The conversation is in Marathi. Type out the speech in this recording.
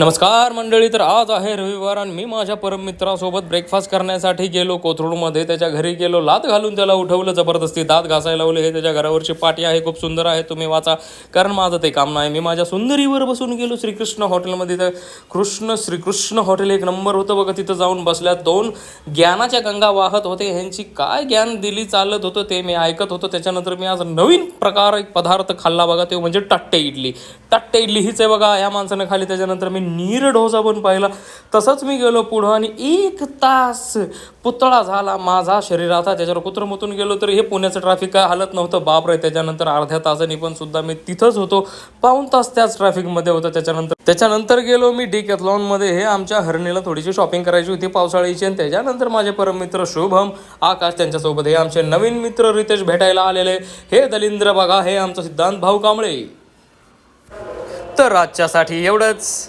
नमस्कार मंडळी. तर आज आहे रविवार आणि मी माझ्या परममित्रासोबत ब्रेकफास्ट करण्यासाठी गेलो कोथरूडमध्ये. त्याच्या घरी गेलो, लात घालून त्याला उठवलं, जबरदस्ती दात घासायला लावले. हे त्याच्या घरावरची पाटी आहे, खूप सुंदर आहे, तुम्ही वाचा, कारण माझं ते काम नाही. मी माझ्या सुंदरीवर बसून गेलो श्रीकृष्ण हॉटेलमध्ये. तर श्रीकृष्ण हॉटेल एक नंबर होतं बघा. तिथं जाऊन बसल्यात, दोन ज्ञानाच्या गंगा वाहत होते. ह्यांची काय ज्ञान दिली चालत होतं ते मी ऐकत होतो. त्याच्यानंतर मी आज नवीन प्रकार एक पदार्थ खाल्ला बघा, ते म्हणजे टट्टे इडली. टट्टे इडली हीच आहे बघा, या माणसानं खाली. त्याच्यानंतर मी नीर डोसा पण पाहिला. तसंच मी गेलो पुढं आणि 1 तास पुतळा झाला माझा शरीराचा. त्याच्यावर कुत्रमुतून गेलो तर हे पुण्याचं ट्रॅफिक काय हालत नव्हतं, बापरे. त्याच्यानंतर अर्ध्या तासांनी पण सुद्धा मी तिथंच होतो, पाऊण तास त्याच ट्रॅफिकमध्ये होतं. त्याच्यानंतर गेलो मी डिकॅथलॉनमध्ये. हे आमच्या हरणीला थोडीशी शॉपिंग करायची होती पावसाळीची. आणि त्याच्यानंतर माझे परममित्र शुभम, आकाश, त्यांच्यासोबत हे आमचे नवीन मित्र रितेश भेटायला आलेले. हे दलिंद्र बघा, हे आमचा सिद्धांत भाऊ कांबळे. तर आजच्यासाठी एवढंच.